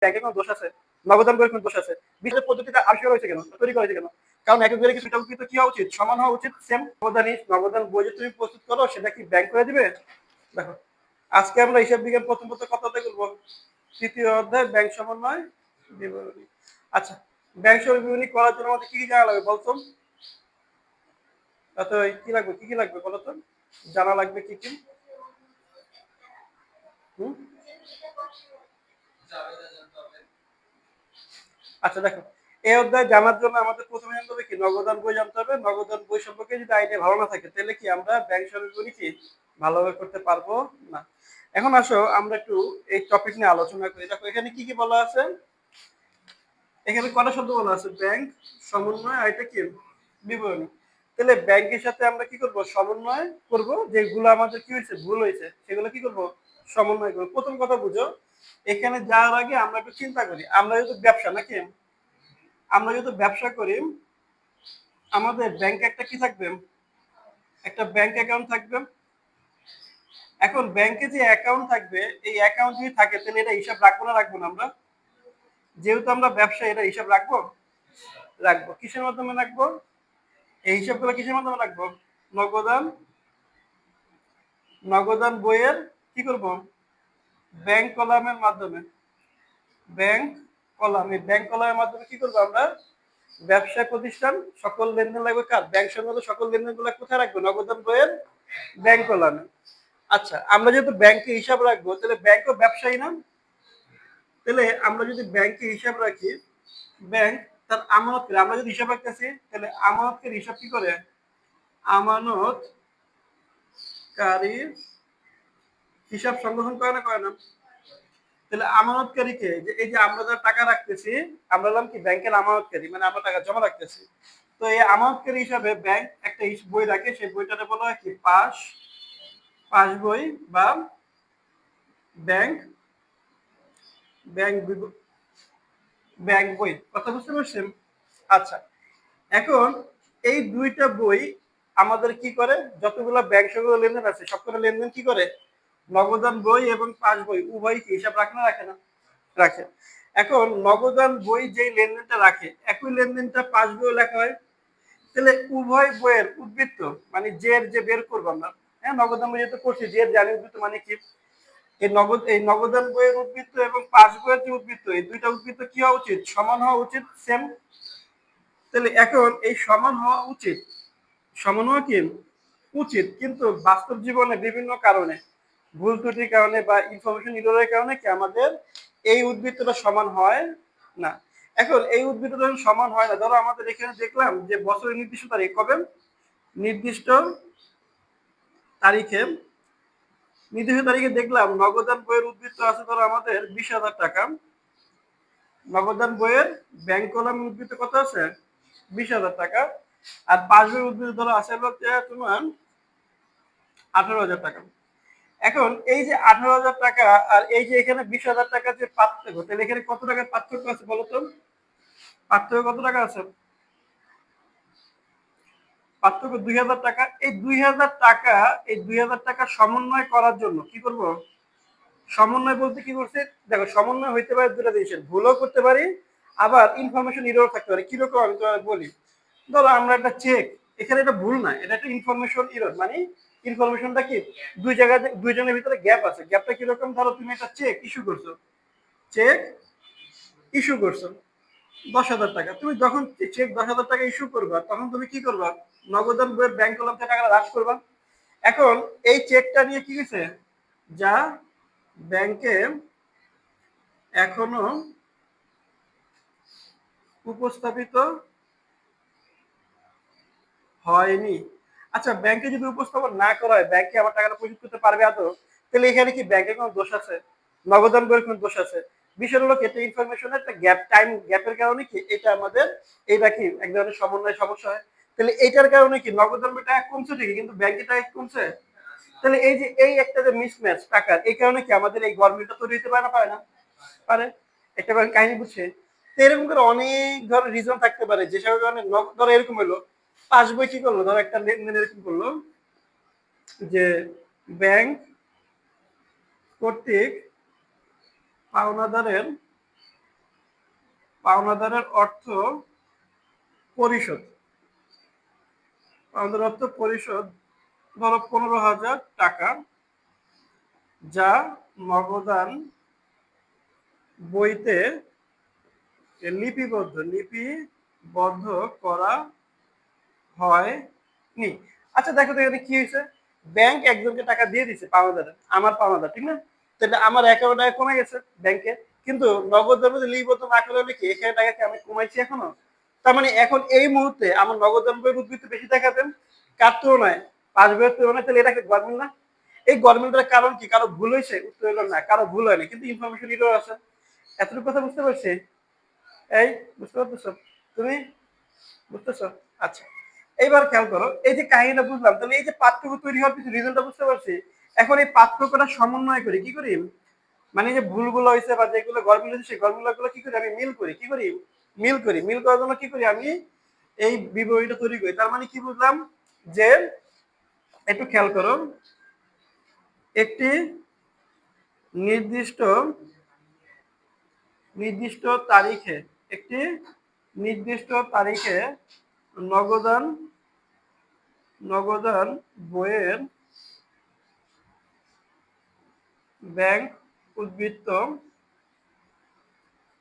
ব্যাংকে কোনো দোষ আছে, নগদান বইয়ের কোনো দোষ আছে? বিচারের পদ্ধতিটা আবিষ্কার হয়েছে কেন, তৈরি করা হয়েছে কেন? কারণ একেবারে কিছু কিন্তু কি হওয়া উচিত, সমান হওয়া উচিত, সেম। নগদান বই যে তুমি প্রস্তুত করো সেটা কি ব্যাংক করে দিবে? দেখো, আজকে আমরা হিসাব বিজ্ঞান প্রথম কথাতে বলবো, তৃতীয় অধ্যায় ব্যাংক সমন্বয় বিবরণী। আচ্ছা, ব্যাংক সমন্বয় বিবরণী করার জন্য আমাদের কি কি জানা লাগবে বলতো? কি লাগবে, কি কি লাগবে বলতো? জানা লাগবে কি কি? আচ্ছা দেখো, এই অধ্যায় জানার জন্য আমাদের প্রথমে জানতে হবে কি, নগদান বই জানতে হবে। নগদান বই সম্পর্কে যদি আইডিয়া ভালো না থাকে তাহলে কি আমরা ব্যাংক সমীকরণ কি ভালোভাবে করতে পারবো না। এখন আসো আমরা একটু এই টপিক নিয়ে আলোচনা করি। দেখো এখানে কি কি বলা আছে, এখানে কটা শব্দ বলা আছে, ব্যাংক সমন্বয় আর এটা কি বিবরণী। তাহলে ব্যাংকের সাথে আমরা কি করব, সমন্বয় করব। যেগুলো আমাদের কি হয়েছে, ভুল হয়েছে, সেগুলো কি করব, সমন্বয় করব। প্রথম কথা বুঝো, এখানে যাওয়ার আগে আমরা একটু চিন্তা করি, আমরা যেহেতু ব্যবসা নাকি, আমরা যেহেতু ব্যবসা করি, আমাদের ব্যাংকে একটা কি থাকবে, একটা ব্যাংক অ্যাকাউন্ট থাকবে। এখন ব্যাংকে যে অ্যাকাউন্ট থাকবে, এই অ্যাকাউন্ট যদি থাকে তাহলে এটা হিসাব রাখবো না রাখবো না? আমরা যেহেতু আমরা ব্যবসা, এটা হিসাব রাখবো, রাখবো। কিসের মাধ্যমে রাখবো, এই হিসাবগুলো কিসের মাধ্যমে রাখবো, নগদান, নগদান বইয়ের কি করব, ব্যাংক কলামের মাধ্যমে। ব্যাংক কলাম, এই ব্যাংক কলামের মাধ্যমে কি করবো আমরা, ব্যবসা প্রতিষ্ঠান সকল লেনদেন লাগবে কার, ব্যাংক সংক্রান্ত সকল লেনদেন গুলো কোথায় রাখবো, নগদান বইয়ের ব্যাংক কলামে। আচ্ছা, আমরা যেহেতু ব্যাংকে হিসাব রাখবো তাহলে ব্যাংকও ব্যবসায়ী না? তাহলে আমরা যদি ব্যাংকে হিসাব রাখি, ব্যাংক তার আমানত করে, আমরা যদি হিসাব রাখতেছি তাহলে আমানতের হিসাব কি করে, আমানতকারীর হিসাব সংগ্রহণ করে না, করে না? তাহলে আমানতকারীকে, যে এই যে আমরা যারা টাকা রাখতেছি, আমরা হলাম কি ব্যাংকের আমানতকারী, মানে আমরা টাকা জমা রাখতেছি। তো এই আমানতকারী হিসাবে ব্যাংক একটা বই রাখে, সেই বইটাতে বলা হয় কি, পাস বই বা ব্যাংক, ব্যাংক ব্যাংক বই। কথা বুঝতে পারছেন? আচ্ছা, এখন এই দুইটা বই আমাদের কি করে, যতগুলো ব্যাংক সহযোগী লেনদেন আছে সবকটা লেনদেন কি করে, নগদান বই এবং পাস বই উভয় কি হিসাব রাখে না রাখে না? রাখে। এখন নগদান বই যেই লেনদেনটা রাখে, একই লেনদেনটা পাস বইও লেখা হয়। তাহলে উভয় বইয়ের উদ্বৃত্ত, মানে জের যে বের করবো আমরা, হ্যাঁ নগদান বই যেহেতু করছি, জের জানি উদ্বৃত্ত মানে কি, এই নগদান বইয়ের উদ্বৃত্ত এবং পাস বইয়ের যে উদ্বৃত্ত, এই দুইটা উদ্বৃত্ত কি হওয়া উচিত, সমান হওয়া উচিত, সেম। তাহলে এখন এই সমান হওয়া উচিত, সমান হওয়া কি উচিত, কিন্তু বাস্তব জীবনে বিভিন্ন কারণে, ভুল ত্রুটির কারণে বা ইনফরমেশন ইররের কারণে কি আমাদের এই উদ্বৃত্তটা সমান হয় না। এখন এই উদ্বৃত্তটা যখন সমান হয় না, ধরো আমাদের এখানে দেখলাম যে বছরের নির্দিষ্ট তারিখ কবে, নির্দিষ্ট তারিখে, নির্দিষ্ট তারিখে দেখলাম নগদান বইয়ের উদ্বৃত্ত আছে ধরো আমাদের 20,000 টাকা। নগদান বইয়ের ব্যাংক কলামের উদ্বৃত্ত কত আছে, 20,000 টাকা। আর পাস বইয়ের উদ্বৃত্ত ধরো আছে হচ্ছে তোমার 18,000 টাকা। এখন এই যে 18,000 টাকা আর এই যে এখানে 20,000 টাকা যে পার্থক্য, তাহলে এখানে কত টাকার পার্থক্য আছে বলতো, পার্থক্য কত টাকা আছে, পার্থক্য 2,000 টাকা। এই 2,000 টাকা, এই 2,000 টাকা সমন্বয় করার জন্য কি করব, সমন্বয় বলতে কি করছে, দেখো সমন্বয় হইতে পারে দুটো জিনিসের, ভুলও করতে পারি, আবার ইনফরমেশন ইরর থাকতে পারে। কিরকম আমি তোমাকে বলি, ধরো আমরা একটা চেক, এখানে এটা ভুল না, এটা একটা ইনফরমেশন ইরর, মানে ইনফরমেশনটা কি দুই জায়গায়, দুইজনের ভিতরে গ্যাপ আছে। গ্যাপটা কিরকম, ধরো তুমি একটা চেক ইস্যু করছো, চেক ইস্যু করছো 10,000 টাকা, তুমি যখন চেক 10,000 টাকা ইস্যু করবা তখন তুমি কি করবা, নগদান বইয়ের ব্যাংক কলাম থেকে টাকাটা হ্রাস করবা। এখন এই চেকটা নিয়ে কি গেছে, যা ব্যাংকে এখনো উপস্থাপিত হয়নি। আচ্ছা, ব্যাংকে যদি উপস্থাপন না করা হয়, ব্যাংকে আমার টাকাটা পরিশোধ করতে পারবে আদৌ? তাহলে এখানে কি ব্যাংকের কোনো দোষ আছে, নগদান বইয়ের কোনো দোষ আছে? বিষয় হলো কি, একটা ইনফরমেশনের একটা গ্যাপ, টাইম গ্যাপের কারণে কি এটা আমাদের, এইটা কি এক ধরনের সমন্বয় সমস্যা হয়। তাহলে এইটার কারণে কি নগদান বই টাকা কমছে ঠিকই, কিন্তু ব্যাংকে টাকা কমছে। তাহলে এই যে এই একটা যে মিসম্যাচ টাকার, এই কারণে কি আমাদের এই গভর্নমেন্টটা তৈরি হতে পারে না, পারে না? পারে। একটা কাহিনী বুঝছে। তো এরকম করে অনেক ধরনের রিজন থাকতে পারে, যেসব কারণে ধরো এরকম হলো, পাস বই কি করলো, ধরো একটা লেনদেন এরকম করলো যে ব্যাংক কর্তৃক পাওনাদারের পাওনাদারের অর্থ পরিশোধ, পাওনাদারের অর্থ পরিশোধ ধরো 15,000 টাকা, যা নগদান বইতে লিপিবদ্ধ করা হয়নি। আচ্ছা দেখো তো এখানে কি হয়েছে, ব্যাংক একজনকে টাকা দিয়ে দিছে পাওনাদার, আমার পাওনাদার, ঠিক না? তাহলে আমার অ্যাকাউন্টে টাকা কমে গেছে ব্যাংকে, কিন্তু নগদের মধ্যে লিপিবদ্ধ না করে হলে কি এখানে টাকা কি আমি কমাইছি এখনো? তার মানে এখন এই মুহূর্তে আমার নগদ বইয়ের উদ্বৃত্ত বেশি দেখাবেন কার তুলনায়, 5 বইয়ের তুলনায়, তাহলে এটা কি গভর্নমেন্ট না? এই গভর্নমেন্টের কারণ কি, কারো ভুল হয়েছে? উত্তর হলো না, কারো ভুল হয়নি, কিন্তু ইনফরমেশন এরর আছে। এতটুকু কথা বুঝতে পারছি? এই বুঝতে পারতেছো তুমি? বুঝতেছো? আচ্ছা, এইবার খেয়াল করো, এই যে কাহিনীটা বুঝলাম, তাহলে এই যে পার্থক্য তৈরি হওয়ার কিছু রিজনটা বুঝতে পারছি। এখন এই পার্থক্যটা সমন্বয় করি কি করি, মানে যে ভুলগুলো হয়েছে বা যেগুলো গরমিল হয়েছে সেই গরমিলগুলো কি করি আমি মিল করি, কি করি মিল করি, মিল করার জন্য কি করি আমি এই বিবরণীটা তৈরি করি। তার মানে কি বুঝলাম, যে একটু খেয়াল করো, একটি নির্দিষ্ট নির্দিষ্ট তারিখে একটি নির্দিষ্ট তারিখে নগদান নগদান বইয়ের ব্যাংক উদ্বৃত্ত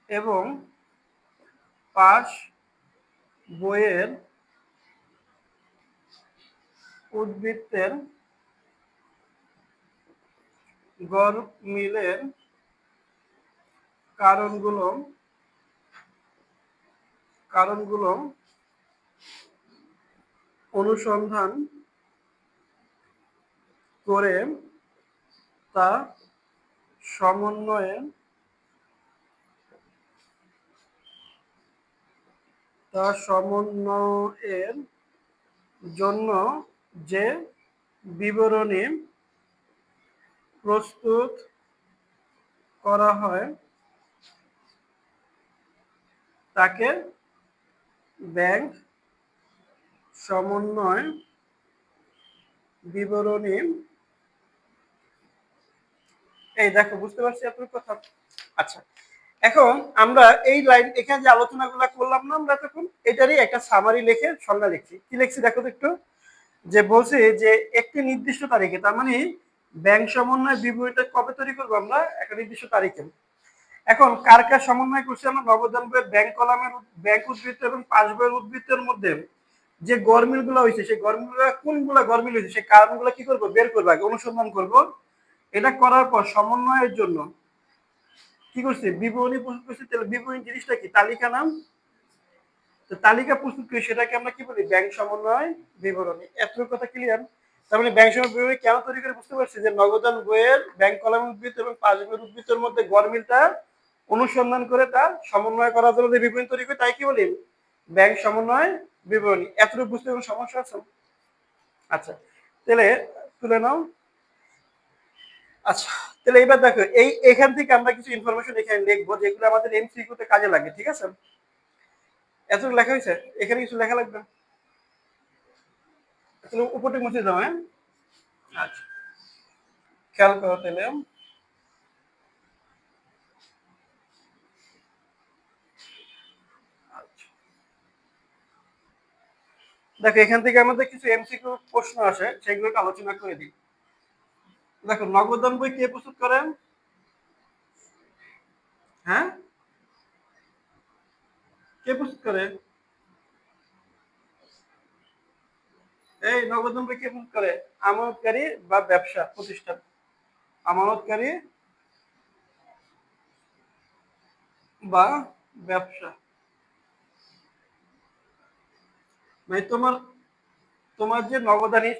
এবং পাস বইয়ের উদ্বৃত্তের গরমিলের কারণগুলো কারণগুলো অনুসন্ধান করে তা সমন্বয়ে সমন্বয়ের জন্য যে বিবরণী প্রস্তুত করা হয় তাকে ব্যাংক সমন্বয় বিবরণী। এই দেখো বুঝতে পারছি আপনার কথা। আচ্ছা, এখন আমরা এই লাইন এখানে যে আলোচনাগুলো করলাম না আমরা তখন, এটারই একটা সামারি লিখে সংজ্ঞা লিখছি। কি লিখছি দেখো তো একটু, যে বলছে যে একটি নির্দিষ্ট তারিখে, তার মানে ব্যাংক সমন্বয় বিবরণীটা কবে তৈরি করবো আমরা, একটা নির্দিষ্ট তারিখে। এখন কার কার সমন্বয় করছি আমরা, নবদান বইয়ের ব্যাংক কলামের ব্যাংক উদ্বৃত্ত এবং পাস বইয়ের উদ্বৃত্তের মধ্যে যে গরমিল গুলো হয়েছে সেই গরমিল কোনগুলো গরমিল হয়েছে সেই কারণগুলো কি করবো বের করবো, আগে অনুসন্ধান করব। এটা করার পর সমন্বয়ের জন্য কি করছে, বিবরণী প্রস্তুত করছে। তাহলে বিবরণী জিনিসটা কি, তালিকা নাম। তো তালিকা প্রস্তুত করি সেটাকে আমরা কি বলি, ব্যাংক সমন্বয় বিবরণী। এতটুকু কথা ক্লিয়ার? তার মানে ব্যাংক সমন্বয় বিবরণী কেন তৈরি করে বুঝতে পারছি, যে নগদান বইয়ের ব্যাংক কলাম উদ্বৃত্ত এবং পাস বইয়ের উদ্বৃত্তের মধ্যে গরমিলটা অনুসন্ধান করে তা সমন্বয় করার জন্য যে বিবরণী তৈরি করি তাই কি বলি, ব্যাংক সমন্বয় বিবরণী। এতটুকু বুঝতে কোনো সমস্যা আছে? আচ্ছা, তাহলে তুলে নাও। আচ্ছা, তাহলে এবার দেখো এখান থেকে আমরা কিছু ইনফরমেশন এখানে লিখবো যেগুলো আমাদের এমসিকিউ তে কাজে লাগে, ঠিক আছে? এতটুকু লেখা হয়েছে, এখানে কিছু লেখা লাগবে, তাহলে উপরটা মুছে দাও, হ্যাঁ? আচ্ছা, খেয়াল করো তাহলে। আচ্ছা, দেখো এখান থেকে আমাদের কিছু এমসিকিউ প্রশ্ন আসে, সেগুলোকে আলোচনা করে দিই। দেখো নগদান বই কে প্রস্তুত করেন? হ্যাঁ, কে প্রস্তুত করে? এই নগদান বই কে প্রস্তুত করে? আমানতকারী বা ব্যবসা প্রতিষ্ঠান, আমানতকারী বা ব্যবসা। মানে তোমার তোমার যে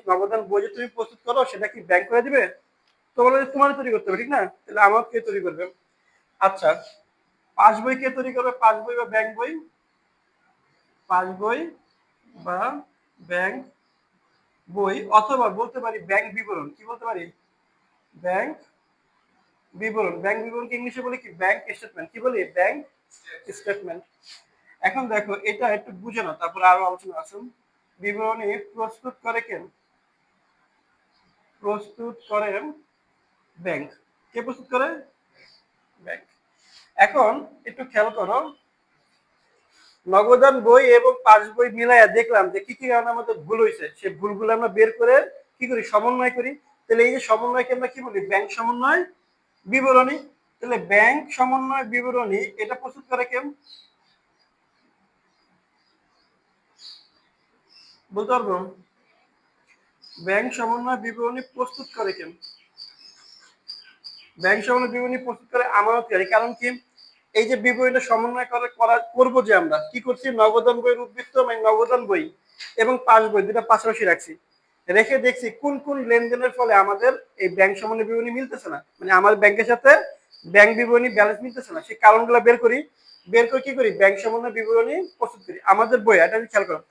নগদান বই যে তুমি প্রস্তুত করো সেটা কি ব্যাংক করে দিবে? তোমার তৈরি করতে হবে, ঠিক না? তাহলে আমার কে তৈরি করবে? আচ্ছা, পাস বই কে তৈরি করবে, পাস বই বা ব্যাংক বই? পাস বই বা ব্যাংক বই, অথবা বলতে পারি ব্যাংক বিবরণ। কি বলতে পারি, ব্যাংক বিবরণ। ব্যাংক বিবরণকে ইংলিশে বলি কি, ব্যাংক স্টেটমেন্ট। কি বলি, ব্যাংক স্টেটমেন্ট। এখন দেখো এটা একটু বুঝে নাও, তারপরে আরো আলোচনা আসুন। বিবরণী প্রস্তুত করে কে, প্রস্তুত করেন ব্যাংক। কে প্রস্তুত করে, ব্যাংক। এখন একটু খেয়াল করো, নগদান বই এবং পাস বই মিলাইয়া দেখলাম যে কি কি কারণে আমাদের ভুল হয়েছে, সেই ভুলগুলো আমরা বের করে কি করি, সমন্বয় করি। তাহলে এই যে সমন্বয়কে আমরা কি বলি, ব্যাংক সমন্বয় বিবরণী। তাহলে ব্যাংক সমন্বয় বিবরণী এটা প্রস্তুত করে কেউ বলতে পারবো? ব্যাংক সমন্বয় বিবরণী প্রস্তুত করে কেউ? ব্যাংক সমন্বয় বিবরণী প্রস্তুত করে আমানতকারী। কারণ কি, এই যে বিবরণীটা সমন্বয় করবো যে আমরা কি করছি, নগদান বইয়ের উদ্বৃত্ত মানে নগদান বই এবং পাস বই দুটা পাশাপাশি রাখছি, রেখে দেখছি কোন কোন লেনদেনের ফলে আমাদের এই ব্যাংক সমন্বয় বিবরণী মিলতেছে না, মানে আমার ব্যাংকের সাথে ব্যাংক বিবরণী ব্যালেন্স মিলতেছে না, সেই কারণগুলো বের করি। বের করে কি করি, ব্যাংক সমন্বয় বিবরণী প্রস্তুত করি। আমাদের বই এটা খেয়াল করো,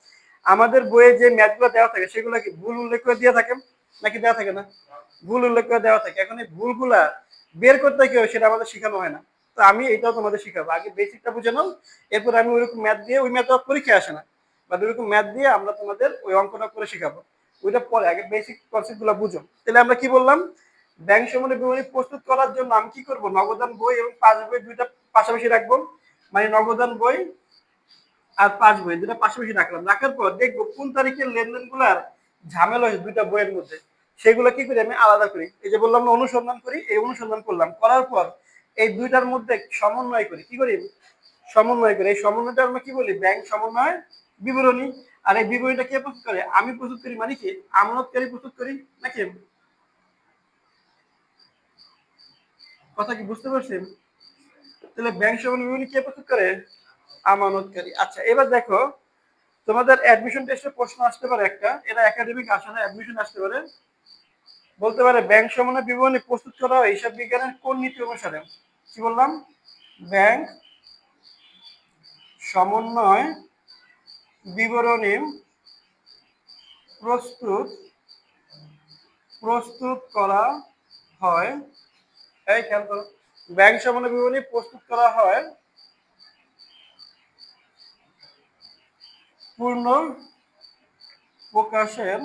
আমাদের বইয়ে যে ম্যাথগুলো দেওয়া থাকে সেগুলো কি ভুল উল্লেখ করে দেওয়া থাকে নাকি দেওয়া থাকে না? ভুল উল্লেখ করে দেওয়া থাকে। এখন এই ভুলগুলা বের করতে কি হয় সেটা আমাদের শেখানো হয় না। তো আমি এটাও তোমাদের শিখাবো, আগে বেসিকটা বুঝে নাও, এরপর আমি ওইরকম ম্যাথ দিয়ে, ওই ম্যাথ পরীক্ষায় আসে না, বা ওইরকম ম্যাথ দিয়ে আমরা তোমাদের ওই অঙ্কটা করে শেখাবো। ওইটা পরে, আগে বেসিক কনসেপ্ট গুলো বুঝো। তাহলে আমরা কি বললাম, ব্যাংক সমন্বয় বিবরণী প্রস্তুত করার জন্য আমি কি করব, নগদান বই এবং পাস বই দুইটা পাশাপাশি রাখবো। মানে নগদান বই আর পাস বই দুটা পাশাপাশি রাখলাম, রাখার পর দেখবো কোন তারিখের লেনদেন গুলার ঝামেলা হয়েছে দুইটা বইয়ের মধ্যে, সেগুলো কি করি আমি আলাদা করি। এই যে বললাম না অনুসন্ধান করি, এই অনুসন্ধান করলাম, করার পর এই দুইটার মধ্যে সমন্বয় করি। কি করি, সমন্বয় করি। এই সমন্বয়টা আমরা কি বলি, ব্যাংক সমন্বয় বিবরণী। আর এই বিবরণীটা কে প্রস্তুত করে, আমি প্রস্তুত করি। মানে কি, আমানতকারী প্রস্তুত করি নাকি? কথা কি বুঝতে পারছেন? তাহলে ব্যাংক সমন্বয় বিবরণী কে প্রস্তুত করে, আমানতকারী। আচ্ছা এবার দেখো, তোমাদের অ্যাডমিশন টেস্টে প্রশ্ন আসতে পারে একটা, এটা একাডেমিক আসে না, অ্যাডমিশন আসতে পারে। বলতে পারে ব্যাংক সমন্বয় বিবরণী প্রস্তুত করা হয় হিসাব বিজ্ঞানের কোন নীতি অনুসারে? কি বললাম, ব্যাংক সমন্বয় বিবরণী প্রস্তুত প্রস্তুত করা হয়, এই খেয়াল করো, ব্যাংক সমন্বয় বিবরণী প্রস্তুত করা হয় পূর্ণ প্রকাশের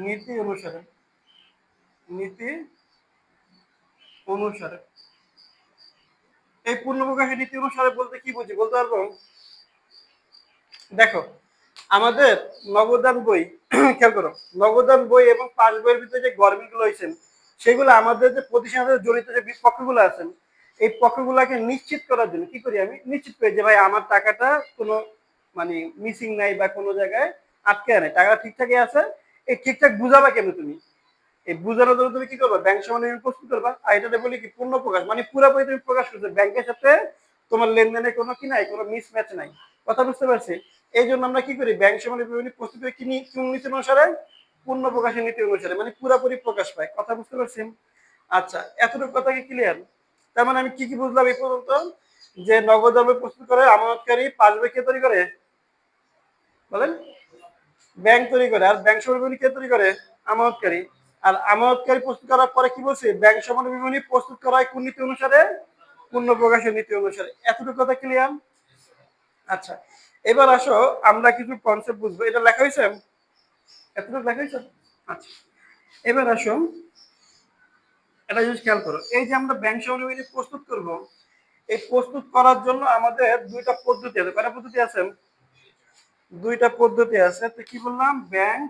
নীতি অনুসারে। নীতি অনুসারে, এই পূর্ণ প্রকাশের নীতি অনুসারে বলতে কি বুঝি বলতে পারবো? দেখো আমাদের নগদান বই খেয়াল করো, নগদান বই এবং পাস বইয়ের ভিতরে যে গরমিলগুলো হয়েছেন, সেগুলো আমাদের যে প্রতিষ্ঠানের সাথে জড়িত যে পক্ষগুলো আছেন, এই পক্ষগুলাকে নিশ্চিত করার জন্য কি করি, আমি নিশ্চিত করি যে ভাই আমার টাকাটা কোনো মানে মিসিং নাই বা কোনো জায়গায় আটকে নাই, টাকা ঠিকঠাকই আছে। এই ঠিকঠাক বুঝাবা কেন তুমি, এই বুঝানোর জন্য তুমি কি করবা, ব্যাংক সমন্বয় প্রস্তুত করবা। আর এটাতে বলি কি পূর্ণ প্রকাশ, মানে পুরোপুরি তুমি প্রকাশ করছো ব্যাংকের সাথে তোমার লেনদেনে কোনো কি নাই, কোনো মিসম্যাচ নাই। কথা বুঝতে পারছি? এই জন্য আমরা কি করি, ব্যাংক সমন্বয় বিবরণী প্রস্তুত করি কি নীতি অনুসারে, পূর্ণ প্রকাশের নীতি অনুসারে, মানে পুরোপুরি প্রকাশ পায়। কথা বুঝতে পারছেন? আচ্ছা এতটুকু কথা কি ক্লিয়ার? তার মানে আমি কি কি বুঝলাম এই পর্যন্ত, যে নগদ দ্রব্য প্রস্তুত করে আমানতকারী, পাস বই কে তৈরি করে বলেন, ব্যাংক তৈরি করে। আর ব্যাংক সমন্বয় বিবরণী কে তৈরি করে, আমানতকারী। আর আমানতকারী প্রস্তুত করার পরে কি বলছে, ব্যাংক সমন্বয় বিবরণী প্রস্তুত করা হয় কোন নীতি অনুসারে, পূর্ণ প্রকাশের নীতি অনুসারে। এতটুকু কথা ক্লিয়ার? আচ্ছা এবার আসো আমরা কিছু কনসেপ্ট বুঝবো, এটা লেখা হয়েছে, এতটুকু লেখা হয়েছে। আচ্ছা এবার আসো একটা জিনিস খেয়াল করো, এই যে আমরা ব্যাংক সমন্বয় বিবরণী প্রস্তুত করব, এই প্রস্তুত করার জন্য আমাদের দুইটা পদ্ধতি আছে। কয়টা পদ্ধতি আছে, দুইটা পদ্ধতি আছে। তো কি বললাম, ব্যাংক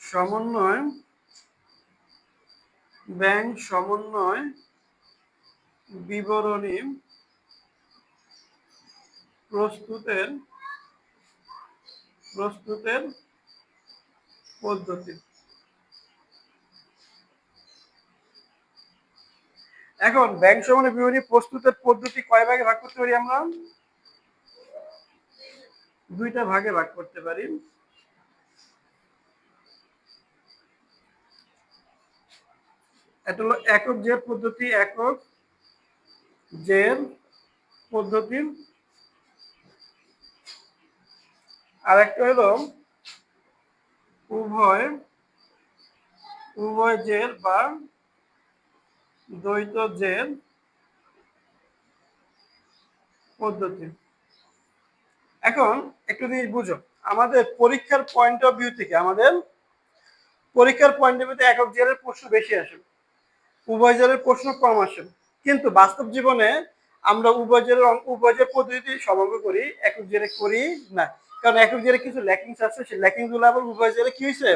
সমন্বয়, ব্যাংক সমন্বয় বিবরণী প্রস্তুতের প্রস্তুতের পদ্ধতি। এখন ব্যাংক সমন্বয় বিবরণী প্রস্তুতের পদ্ধতি কয় ভাগে ভাগ করতে পারি আমরা, দুইটা ভাগে ভাগ করতে পারি। এটা হলো একক জের পদ্ধতি, একক জের পদ্ধতি। আর একটা হলো উভয় উভয় জের বা দ্বৈত জের পদ্ধতি। এখন একটু জিনিস বুঝো, আমাদের পরীক্ষার পয়েন্ট অফ ভিউ থেকে, আমাদের পরীক্ষার পয়েন্ট অফ ভিউতে একক জেরের প্রশ্ন বেশি আসে, উভয় জেরের প্রশ্ন কম আসে। কিন্তু বাস্তব জীবনে আমরা উভয়ের পদ্ধতি সমগ্র করি, একক জেরে করি না। কারণ একক জেরে কিছু ল্যাকিংস আছে, সেই ল্যাকিংস গুলো আবার উভয় জেরে কি হয়েছে,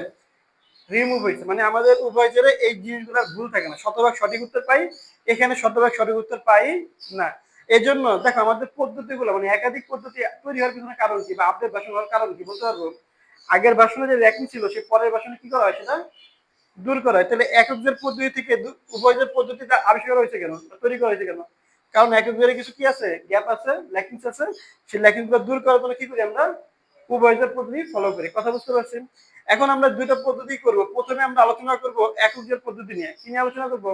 রিমুভ হয়েছে। মানে আমাদের উভয় জেরে এই জিনিসগুলো ভুল থাকে না, শতভাগ সঠিক উত্তর পাই, এখানে শতভাগ সঠিক উত্তর পাই না। এই জন্য দেখো আমাদের পদ্ধতিগুলো মানে একাধিক পদ্ধতি তৈরি হওয়ার পিছনে কারণ কি বা আপডেট ভার্সন হওয়ার কারণ কি বলতে পারবো? আগের ভার্সনে যে ল্যাকিং ছিল সে পরের ভার্সনে কি করা হয় সেটা দূর করা হয়। তাহলে এককজের পদ্ধতি থেকে উভয়জের পদ্ধতিটা আবিষ্কার হয়েছে কেন, তৈরি করা হয়েছে কেন? কারণ এককজের কিছু কি আছে, গ্যাপ আছে, ল্যাকিংস আছে। সেই ল্যাকিংসগুলো দূর করার জন্য কি করি আমরা, উভয়জের পদ্ধতি ফলো করি। কথা বুঝতে পারছেন? এখন আমরা দুইটা পদ্ধতি করব। প্রথমে আমরা আলোচনা করব এককজের পদ্ধতি নিয়ে। কি নিয়ে আলোচনা করব?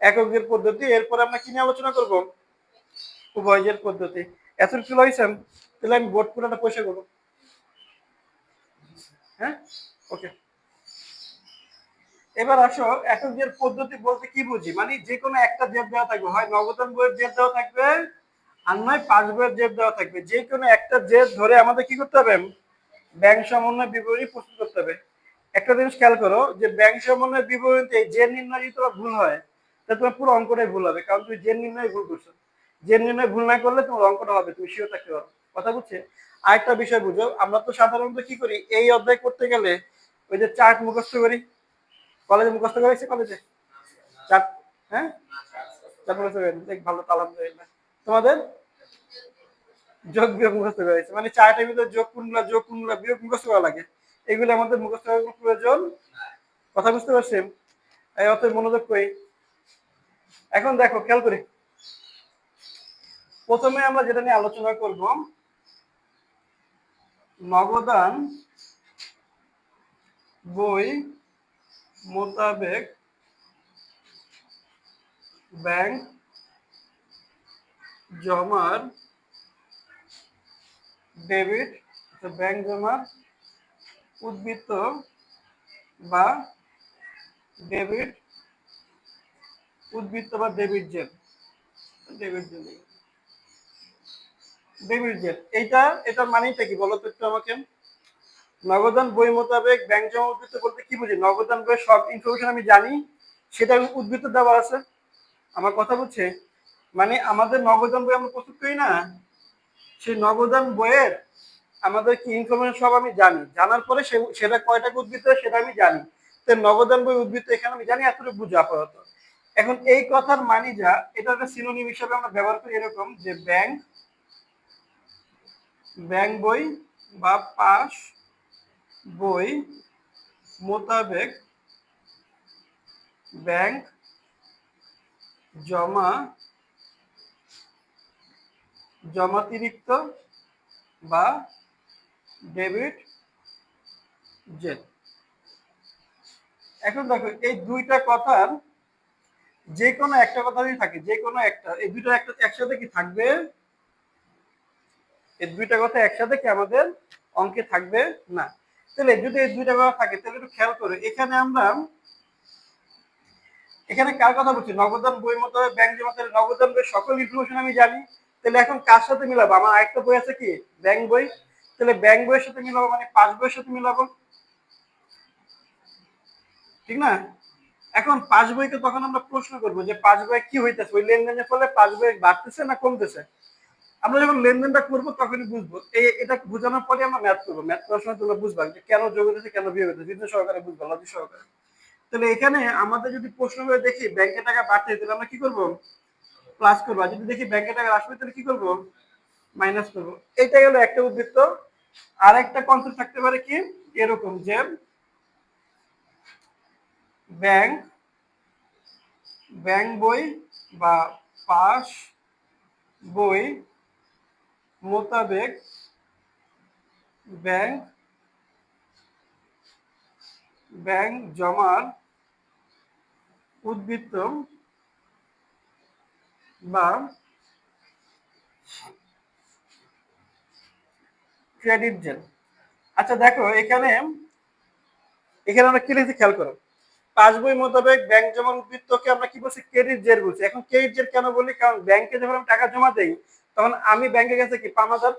এককজের পদ্ধতি। এরপর আমরা কি নিয়ে আলোচনা করব? উভয়জের পদ্ধতি। এতটুকু হয়েছেন? তাহলে আমি বোর্ড পুরোটা পয়সা করবো। হ্যাঁ, ওকে। এবার আসো এককের পদ্ধতি বলতে কি বুঝি, মানে যে কোনো একটা জেদ দেওয়া থাকবে, হয় নবদান বইয়ের জেদ দেওয়া থাকবে আর নয় পাঁচ বইয়ের জেদ দেওয়া থাকবে। যে কোনো একটা জেদ ধরে আমাদের কি করতে হবে, ব্যাংক সমন্বয় বিবরণী প্রস্তুত করতে হবে। একটা জিনিস খেয়াল করো যে ব্যাংক সমন্বয় বিবরণীতে জেদ নির্ণয় যদি তোমার ভুল হয় তাহলে তোমার পুরো অঙ্কটাই ভুল হবে, কারণ তুমি জেদ নির্ণয় ভুল করছো। জেদ নির্ণয় ভুল না করলে তোমার অঙ্কটা হবে, তুমি শিওর থাকতে পারো। কথা বুঝছে? আরেকটা বিষয় বুঝো, আমরা তো সাধারণত কি করি এই অধ্যায় করতে গেলে ওই যে চার্ট মুখস্থ করি। কলেজে মুখস্থ করেছে, কলেজে চার্ট, হ্যাঁ চার্ট মুখস্থ করেছে, দেখ ভালো তালাম না। তোমাদের যোগ বিয়োগ মুখস্থ করেছে, মানে চার্টের ভিতরে যোগ কোনগুলা বিয়োগ মুখস্থ করা লাগে, এগুলো আমাদের মুখস্থ করার প্রয়োজন। কথা বুঝতে পারছেন? এই অত মনোযোগ করি। এখন দেখো খেয়াল করি, প্রথমে আমরা যেটা নিয়ে আলোচনা করব, নগদান বই মোতাবেক ব্যাংক জমার ডেবিট, ব্যাংক জমার উদ্বৃত্ত বা ডেবিট উদ্বৃত্ত বা debit Z, debit Z, debit Z এইটা, এটার মানেটা কি বলো তো একটু আমাকে? নগদান বই মোতাবেক ব্যাংক জমা উদ্বৃত্ত বলতে কি বুঝি? নগদান বইয়ের সব ইনফরমেশন আমি জানি, সেটা উদ্বৃত্ত দেওয়া আছে। আমার কথা বুঝছে? মানে আমাদের নগদান বই আমরা প্রস্তুত করি না, সেই নগদান বইয়ের আমাদের কি ইনফরমেশন সব আমি জানি, জানার পরে সেটা কয় টাকা উদ্বৃত্ত সেটা আমি জানি। তো নগদান বই উদ্বৃত্ত এখানে আমি জানি, এতটুকু বুঝো আপাতত। এখন এই কথার মানে যা, এটা একটা সিনোনিম হিসেবে আমরা ব্যবহার করি এরকম যে ব্যাংক, ব্যাংক বই বা পাস বই মোতাবেক ব্যাংক জমা জমাতিরিক্ত বা ডেবিট জেড। এখন দেখো এই দুইটা কথার যে কোনো একটা কথা যদি থাকে, যে কোনো একটা, এই দুইটা একটা একসাথে কি থাকবে, এই দুইটা কথা একসাথে কি আমাদের অঙ্কে থাকবে না। তাহলে যদি এই দুইটা কথা থাকে তাহলে একটু খেয়াল করো, এখানে আমরা এখানে কার কথা বলছি, নগদান বই মতো ব্যাংক জমা, তাহলে নগদান বই সকল ইনফরমেশন আমি জানি। তাহলে এখন কার সাথে মিলাবো, আমার আরেকটা বই আছে কি ব্যাংক বই, তাহলে ব্যাংক বইয়ের সাথে মিলাবো, মানে পাস বইয়ের সাথে মিলাবো, ঠিক না? এখন পাস বইকে তখন আমরা প্রশ্ন করবো যে পাস বই কি হইতেছে, ওই লেনদেনের ফলে পাস বই বাড়তেছে না কমতেছে। আমরা যখন লেনদেনটা করবো তখনই বুঝবো। এটা বোঝানোর পরে আমরা ম্যাথ করবো, ম্যাথ করার সময় তোমরা বুঝবা যে কেন যোগ হতেছে কেন বিয়োগ হতেছে, বিদ্যুৎ সহকারে বুঝবা, লজিক সহকারে। তাহলে এখানে আমাদের যদি প্রশ্ন করে দেখি ব্যাংকে টাকা বাড়ছে তাহলে আমরা কি করবো, প্লাস করবো। আর যদি দেখি ব্যাংকে টাকা আসবে তাহলে কি করবো, মাইনাস করবো। এটা গেল একটা উদ্বৃত্ত। আর একটা কনসেপ্ট থাকতে পারে কি এরকম যে ব্যাংক, ব্যাংক বই বা পাস বই মোতাবেক ব্যাংক, ব্যাংক জমার উদ্বৃত্ত বা ক্রেডিট জেল। আচ্ছা দেখো এখানে, এখানে আমরা কি লিখছি খেয়াল করো, পাস বই মোতাবেক ব্যাংক জমার উদ্বৃত্তকে আমরা কি বলছি, ক্রেডিট জেল বলছি। এখন ক্রেডিট জেল কেন বলি, কারণ ব্যাংকে যখন আমি টাকা জমা দেই তখন আমি ব্যাংকে গেছে কি পাওনাদার,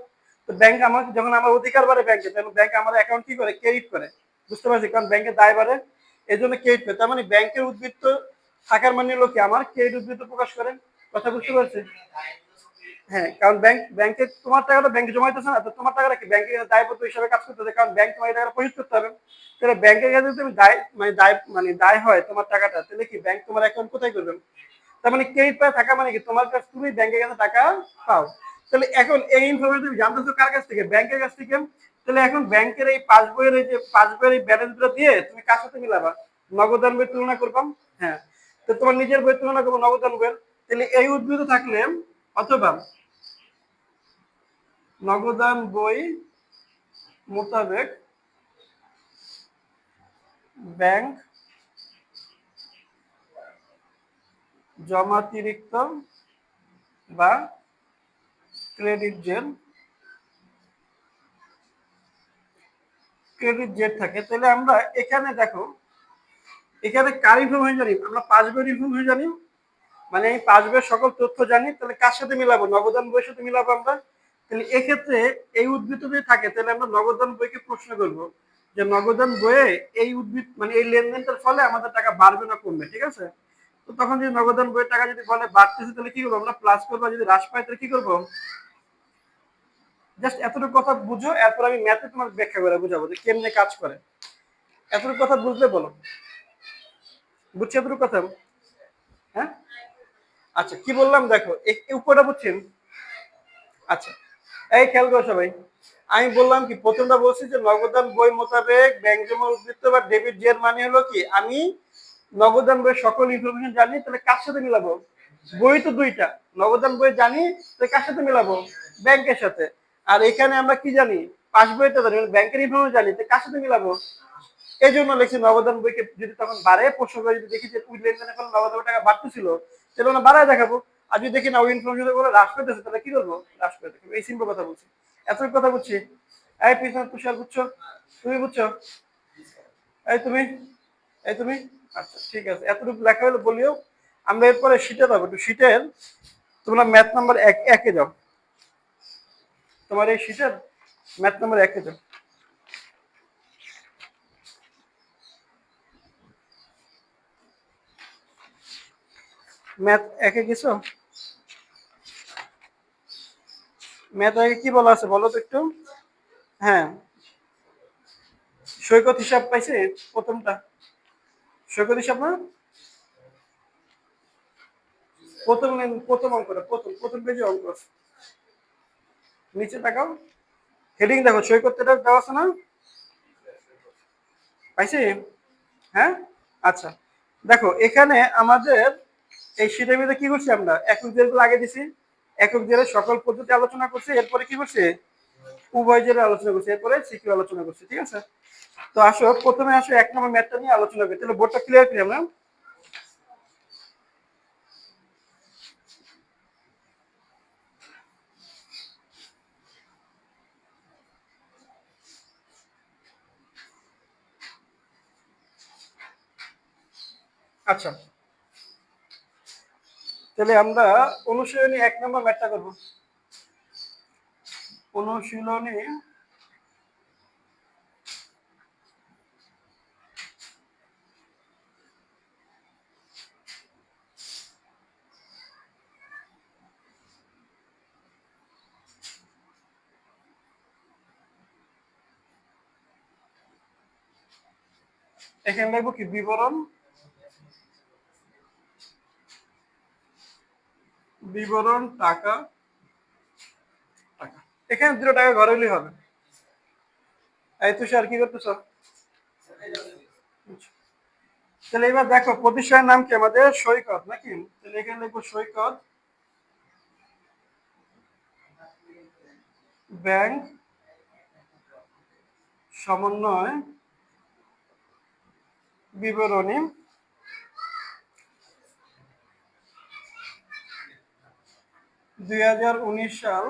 তো ব্যাংক আমার যখন আমার অধিকার বাড়ে ব্যাংকে, তখন ব্যাংক আমার অ্যাকাউন্ট কি করে, ক্রেডিট করে। বুঝতে পারছি? কারণ ব্যাংকের দায় বাড়ে, এই জন্য ক্রেডিট করে। তার মানে ব্যাংকের উদ্বৃত্ত থাকার মানে হলো কি আমার ক্রেডিট উদ্বৃত্ত প্রকাশ করে। কথা বুঝতে পারছি? হ্যাঁ, কারণ ব্যাংকে তোমার টাকাটা ব্যাংকে জমা দিতেছে না, তো তোমার টাকাটা কি ব্যাংকে দায়বদ্ধ হিসাবে কাজ করতেছে, কারণ ব্যাংক তোমার এই টাকাটা পরিশোধ করতে হবে। তাহলে ব্যাংকের কাছে যদি তুমি দায় হয় তোমার টাকাটা, তাহলে কি ব্যাংক তোমার অ্যাকাউন্ট কোথায় করবে? তার মানে ক্রেডিট পায় থাকা মানে কি তোমার কাছে তুমি ব্যাংকের কাছে টাকা পাও। তাহলে এখন এই ইনফরমেশন তুমি জানতেছো কার কাছ থেকে? ব্যাংকের কাছ থেকে। তাহলে এখন ব্যাংকের এই পাসবইয়ের এই ব্যালেন্স গুলো দিয়ে তুমি কার সাথে মিলাবা? নগদান বই তুলনা করবাম। হ্যাঁ, তো তোমার নিজের বই তুলনা করবো নগদান বইয়ের। তাহলে এই উদ্ভিদ থাকলে অথবা নগদান বই মোতাবেক ব্যাংক জমাতিরিক্ত বা ক্রেডিট জেড থাকে, তাহলে আমরা এখানে দেখো, এখানে কার ইনফরমেশন জানি? আমরা পাসবইয়ের ইনফরমেশন জানি, মানে এই পাসবইয়ের সকল তথ্য জানি। তাহলে কার সাথে মিলাবো? নগদান বইয়ের সাথে মিলাবো আমরা। তাহলে এক্ষেত্রে এই উদ্ভিদ যদি থাকে, তাহলে আমরা নগদান বইকে প্রশ্ন করব যে নগদান বইয়ে এই উদ্ভিদ মানে এই লেনদেনটার ফলে আমাদের টাকা বাড়বে না কমবে, ঠিক আছে? তো তখন যদি নগদান বইয়ের টাকা যদি বলে বাড়তেছে, তাহলে কি করবো? আমরা প্লাস করবো। যদি হ্রাস পায় তাহলে কি করবো? জাস্ট এতটুকু কথা বুঝো, এরপর আমি ম্যাথে তোমার ব্যাখ্যা করে বুঝাবো যে কেমনে কাজ করে। এতটুকু কথা বুঝলে বলো, বুঝছি এতটুকু কথা? হ্যাঁ, আচ্ছা কি বললাম দেখো, এই উপরটা বুঝছেন? আচ্ছা, এই খেয়াল করো সবাই। আমি বললাম কি, প্রথমটা বলছি যে নগদান বই মোতাবেক ব্যাংক জমা উদ্বৃত্ত বা ডেবিট জের মানে হলো কি, আমি নগদান বইয়ের সকল ইনফরমেশন জানি, তাহলে কার সাথে মিলাবো? বই তো দুইটা, নগদান বই জানি, তাহলে কার সাথে মিলাবো? ব্যাংকের সাথে। আর এখানে আমরা কি জানি? পাস বইটা জানি, ব্যাংকের ইনফরমেশন জানি, তাহলে কার সাথে মিলাবো? এই জন্য লিখছি নগদান বইকে যদি তখন বাড়ে প্রশ্ন করে যদি দেখি যে ওই লেনদেনের ফলে নগদ টাকা বাড়তেছিল, তাহলে আমরা বাড়ায় দেখাবো। আর যদি দেখি না ওই ইনফরমেশন করে হ্রাস পেতেছে, তাহলে কি করবো? হ্রাস পেতে দেখাবো। এই সিম্পল কথা বলছি, এতটুকু কথা বুঝছি। এই পিছনে তুষার বুঝছো? তুমি বুঝছো? এই তুমি, এই তুমি, আচ্ছা ঠিক আছে, এতটুকু লেখা হলে বলিও। আমরা এরপরে শীটে যাবো, একটু শীটের তোমরা ম্যাথ নাম্বার একে যাও। তোমার এই শীটের ম্যাথ নাম্বার একে যাও। ম্যাথ একে গেছো? ম্যাথ একে কি বলা আছে বলো তো একটু। হ্যাঁ, সৈকত হিসাব পাইছে প্রথমটা, সৈকত হিসাব না? প্রথম অঙ্কটা, প্রথম পেজে অঙ্ক আছে। নিচে তাকাও, হেডিং দেখো, সৈকতটা দেওয়া আছে না? পাইছি? হ্যাঁ, আচ্ছা দেখো এখানে আমাদের এই শীটের মধ্যে কি করছি, আমরা একক জেরগুলো আগে দিছি, একক জেরের সকল পদ্ধতি আলোচনা করছি, এরপরে কি করছি? উভয় জেরের আলোচনা করছি, এরপরে সিকিউ আলোচনা করছি, ঠিক আছে? তো আসো প্রথমে আসো 1 নম্বর ম্যাথটা নিয়ে আলোচনা করি, তাহলে বোর্ডটা ক্লিয়ার করি আমরা। আচ্ছা, তাহলে আমরা অনুশীলনী 1 নম্বর ম্যাথটা করবো। অনুশীলনী এখানে লিখবো কি, বিবরণ, বিবরণ টাকা, টাকা। এখানে 0 টাকা ঘরে হলেই হবে। এই তুষার কি করতেছ? তাহলে এবার দেখো প্রতিষ্ঠানের নাম কি আমাদের? সৈকত নাকি? তাহলে এখানে লিখবো সৈকত ব্যাংক সমন্বয় বিবরণী 2019 সাল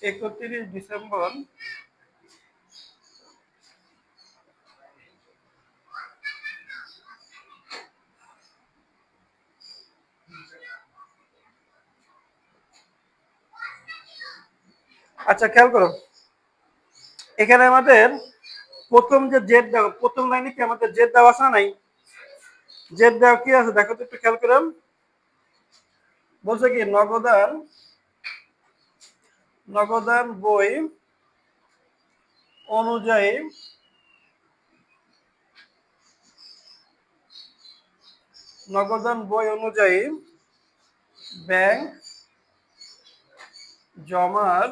31 ডিসেম্বর। আচ্ছা খেয়াল করো, এখানে আমাদের প্রথম যে জেড দেওয়া, প্রথম লাইনে কি আমাদের জেড দেওয়া আছে না নাই? জেড দেওয়া কি আছে দেখো তো একটু খেয়াল করো। বলছে কি নগদান নগদান বই অনুযায়ী নগদান বই অনুযায়ী ব্যাংক জমার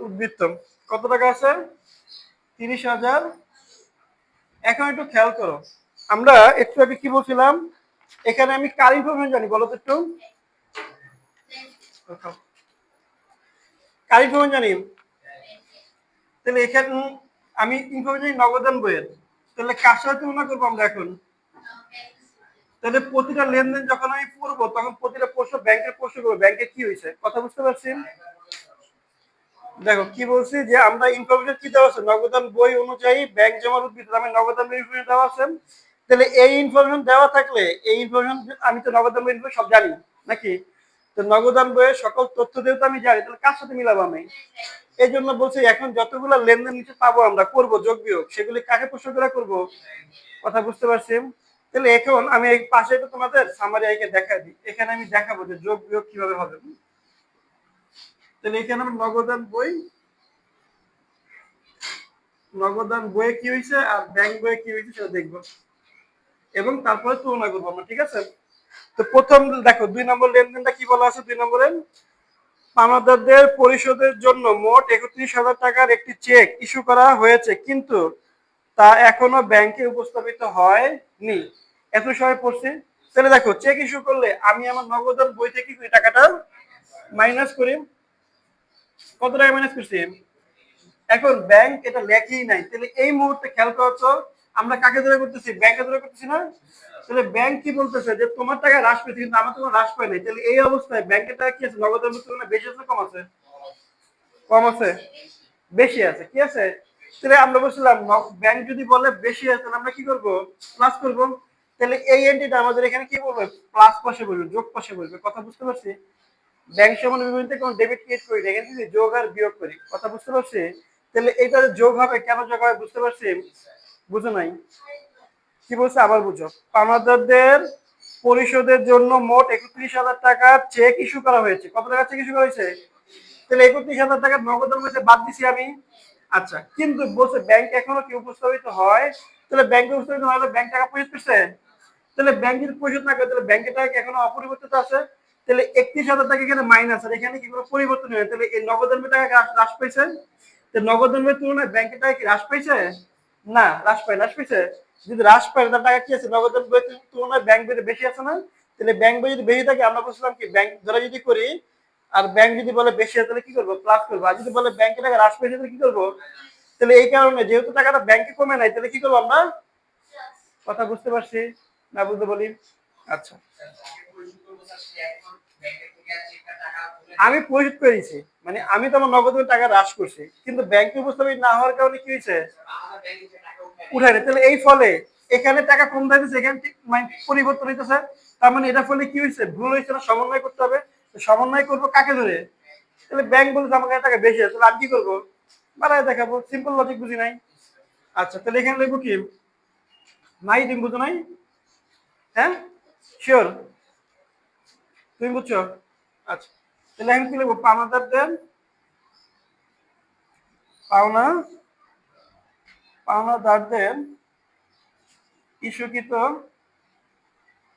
উদ্বৃত্ত কত টাকা আছে? 30,000। এখন একটু খেয়াল করো, আমরা একটু আগে কি বলছিলাম, এখানে আমি কার ইনফরমেশন জানি বলো তো একটু। কার ইনফরমেশন জানি? তাহলে এখানে আমি ইনফরমেশন নগদান বইয়ের, তাহলে কার সাথে তুলনা করবো আমরা এখন? তাহলে প্রতিটা লেনদেন যখন আমি পড়বো তখন প্রতিটা প্রশ্ন ব্যাংকের প্রশ্ন করবো ব্যাংকে কি হয়েছে, কথা বুঝতে পারছি? দেখো কি বলছি যে আমরা ইনফরমেশন কি দেওয়া আছে, নগদান বই অনুযায়ী ব্যাংক জমার উদ্বৃত্ত, আমি নগদান বই ইনফরমেশন দেওয়া আছে। তাহলে এই ইনফরমেশন দেওয়া থাকলে এই ইনফরমেশন আমি তো নগদান বই ইনফরমেশন সব জানি নাকি? তো নগদান বইয়ের সকল তথ্য যেহেতু আমি জানি, তাহলে কার সাথে মিলাবো আমি? এই জন্য বলছি এখন যতগুলো লেনদেন নিচে পাবো আমরা করবো যোগ বিয়োগ, সেগুলি কাকে প্রশ্ন করে করবো, কথা বুঝতে পারছি? তাহলে এখন আমি এই পাশে একটু তোমাদের সামারি আইকে দেখা দিই, এখানে আমি দেখাবো যে যোগ বিয়োগ কিভাবে হবে। তাহলে এখানে আমরা নগদান বইয়ে কি হয়েছে আর ব্যাংক বইয়ে কি হয়েছে সেটা দেখবো এবং তারপরে তুলনা করবো আমরা, ঠিক আছে? তো প্রথম দেখো 2 নম্বর লেনদেনটা কি বলা আছে, 2 নম্বরে পাওনাদারদের পরিশোধের জন্য মোট 31,000 টাকার একটি চেক ইস্যু করা হয়েছে, কিন্তু তা এখনো ব্যাংকে উপস্থাপিত হয়নি। এত সময় পড়ছে। তাহলে দেখো চেক ইস্যু করলে আমি আমার নগদান বই থেকে কি টাকাটা মাইনাস করি, কত টাকা মাইনাস করছি? এখন ব্যাংক এটা লেখেই নাই, তাহলে এই মুহূর্তে খেয়াল করছো আমরা কাকে ধরে করতেছি, ব্যাংকে ধরে করতেছি না? তাহলে ব্যাংক কি বলতেছে যে তোমার টাকা হ্রাস পেয়েছে কিন্তু আমার তোমার হ্রাস পায় নাই, তাহলে এই অবস্থায় ব্যাংকের টাকা কি আছে, নগদের তুলনায় বেশি আছে কম আছে? কম আছে, বেশি আছে, কি আছে? তাহলে আমরা বলছিলাম ব্যাংক যদি বলে বেশি আছে তাহলে আমরা কি করব, প্লাস করব। তাহলে এই এন্ট্রিটা আমাদের এখানে কি বলবে, প্লাস পাশে বলবে, যোগ পাশে বলবে, কথা বুঝতে পারছি? ব্যাংক সমান বিবরণীতে কোনো ডেবিট ক্রিয়েট করি না, এখানে যদি যোগ আর বিয়োগ করি, কথা বুঝতে পারছি? তাহলে এটা যোগ হবে, কেন যোগ হবে বুঝতে পারছি? বুঝো নাই? কি বলছে আবার বুঝো। পাওনাদারদের পরিশোধের জন্য মোট 31,000 টাকার চেক ইস্যু করা হয়েছে, কত টাকা চেক ইস্যু করা হয়েছে? তাহলে 31,000 টাকার নগদের মধ্যে বাদ দিছি আমি। আচ্ছা, কিন্তু বলছে ব্যাংক এখনো কি উপস্থাপিত হয়, তাহলে ব্যাংকে উপস্থাপিত হলে ব্যাংক টাকা পরিশোধ করছে। তাহলে ব্যাংক যদি পরিশোধ না করে তাহলে ব্যাংকের টাকা এখনো অপরিবর্তিত আছে। তাহলে 31,000 টাকা এখানে মাইনাস, আর এখানে কি কোনো পরিবর্তন হয়? তাহলে এই নগদের টাকা হ্রাস পাইছে। তো নগদের তুলনায় ব্যাংকের টাকা কি হ্রাস পাইছে? না, হ্রাস পায়, হ্রাস পাইছে। যদি হ্রাস পায় তার টাকা কি আছে, নগদের তুলনায় ব্যাংক বইতে বেশি আছে না? তাহলে ব্যাংক বই যদি বেশি থাকে আমরা বলছিলাম কি ব্যাংক ধরে যদি করি আর ব্যাংক যদি বলে বেশি আছে তাহলে কি করবো, প্লাস করবো। আর যদি বলে ব্যাংকের টাকা হ্রাস পেয়েছে তাহলে কি করবো? তাহলে এই কারণে যেহেতু টাকাটা ব্যাংকে কমে নাই তাহলে কি করবো আমরা, কথা বুঝতে পারছি না বুঝতে বলি? আচ্ছা, আমি পরিশোধ করেছি মানে আমি তো আমার নগদ টাকা হ্রাস করছি, কিন্তু ব্যাংকে উপস্থাপিত না হওয়ার কারণে কি হয়েছে, উঠায় না। তাহলে এই ফলে এখানে টাকা কম থাকতেছে, এখানে মানে পরিবর্তন হইতেছে। তার মানে এটা ফলে কি হয়েছে, ভুল হয়েছে না, সমন্বয় করতে হবে। সমন্বয় করবো কাকে ধরে? তাহলে ব্যাংক বলছে আমার কাছে টাকা বেশি আছে, তাহলে আমি কি করবো, বাড়ায় দেখাবো, সিম্পল লজিক, বুঝি নাই? আচ্ছা, তাহলে এখানে লিখবো কি, নাই তুমি বুঝো নাই? হ্যাঁ, শিওর তুমি বুঝছো? আচ্ছা, তাহলে এখন কি লিখবো, পাওনাদারদের পাওনা পাওনাদারদের ইস্যুকৃত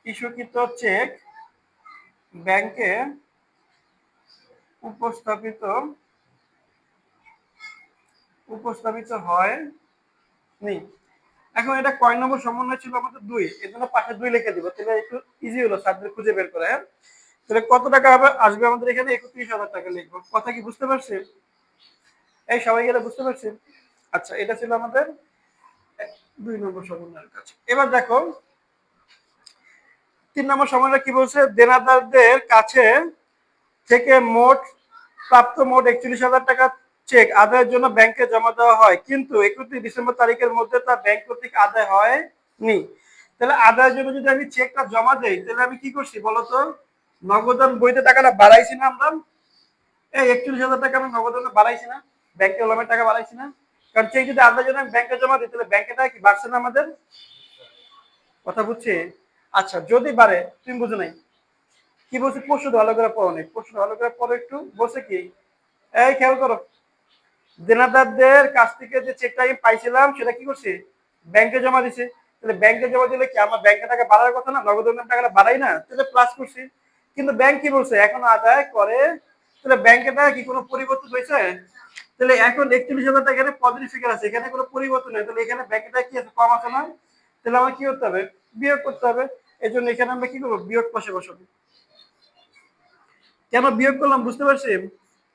ইস্যুকৃত চেক ব্যাংকে উপস্থাপিত উপস্থাপিত হয় নি। এখন এটা কয় নম্বর সমন্বয় ছিল আমাদের 2, এর জন্য পাশে 2 লিখে দিব, তাহলে একটু ইজি হলো ছাত্রদের খুঁজে বের করা। হ্যাঁ, তাহলে কত টাকা হবে আসবে আমাদের এখানে, 31,000 টাকা লিখবো। কথা কি বুঝতে পারছি? এই সবাই গেলে বুঝতে পারছি? আচ্ছা, এটা ছিল আমাদের 2 নম্বর সমন্বয়ের কাছে। এবার দেখো 3 নম্বর সমন্বয় কি বলছে, দেনাদারদের কাছে থেকে মোট 41,000 টাকা চেক আদায়ের জন্য ব্যাংকে জমা দেওয়া হয়, কিন্তু 31 ডিসেম্বর তারিখের মধ্যে তা ব্যাংক কর্তৃক আদায় হয়নি। তাহলে আদায়ের জন্য যদি আমি চেকটা জমা দেই তাহলে আমি কি করছি বলতো, নগদান বইতে টাকাটা বাড়াইছি না আমরা? এই 41,000 টাকা আমি নগদানে বাড়াইছি না, ব্যাংকে ওলামের টাকা বাড়াইছি না? কারণ চেক যদি আদায়ের জন্য আমি ব্যাংকে জমা দিই তাহলে ব্যাংকে টাকা কি বাড়ছে না আমাদের, কথা বুঝছি? আচ্ছা যদি বাড়ে, তুমি বুঝো নাই কি বলছে, পরশু ভালো করে পড়ো নাই, পরশু ভালো করে পড়ো একটু। বলছে কি, এই খেয়াল করো, দেনাদারদের কাছ থেকে যে চেকটা আমি পাইছিলাম সেটা কি করছি, ব্যাংকে জমা দিছে। তাহলে ব্যাংকে জমা দিলে কি আমার ব্যাংকে টাকা বাড়ার কথা না, নগদ টাকাটা বাড়াই না, তাহলে প্লাস করছি। কিন্তু ব্যাংক কি বলছে, এখন আদায় করে। তাহলে ব্যাংকের টাকা কি কোনো পরিবর্তন হয়েছে? তাহলে এখন 41,000 টাকা এখানে পজিটিভ ফিগার আছে, এখানে কোনো পরিবর্তন নেই, তাহলে এখানে ব্যাংকের টাকা কি আছে, কম আছে না? তাহলে আমার কি করতে হবে, বিয়োগ করতে হবে। এই জন্য এখানে আমরা কি করবো, বিয়োগ পাশে বসাবো। কেন বিয়োগ করলাম বুঝতে পারছি,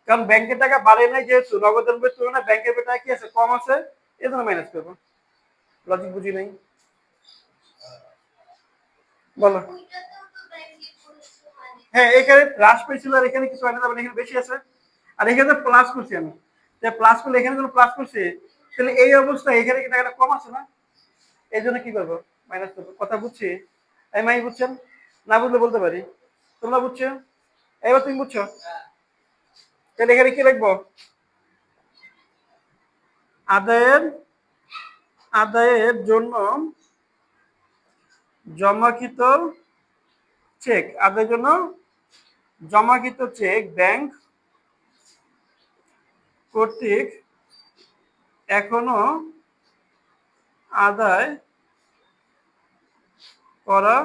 কারণ ব্যাংকের টাকা বাড়ে নাই যেহেতু, নগদের বইয়ের তুলনায় ব্যাংকের টাকা কি আছে, কম আছে, এই জন্য মাইনাস করবো। লজিক বুঝি নাই, বলো। হ্যাঁ এখানে হ্রাস পেয়েছিল, আর এখানে কিছু হয় না, এখানে বেশি আছে, আর এখানে প্লাস করছি আমি। প্লাস করলে এখানে কোনো প্লাস করছি, তাহলে এই অবস্থায় এখানে কি টাকাটা কম আছে না, এই জন্য কি করবো, মাইনাস করবো। কথা বুঝছি? এই মাই বুঝছেন? না বুঝলে বলতে পারি। তোমরা বুঝছো? এবার তুমি বুঝছো? তাহলে এখানে কি লিখবো, আদায়ের আদায়ের জন্য জমাকৃত চেক, আদায়ের জন্য জমাকৃত চেক ব্যাংক কর্তৃক এখনো আদায় করা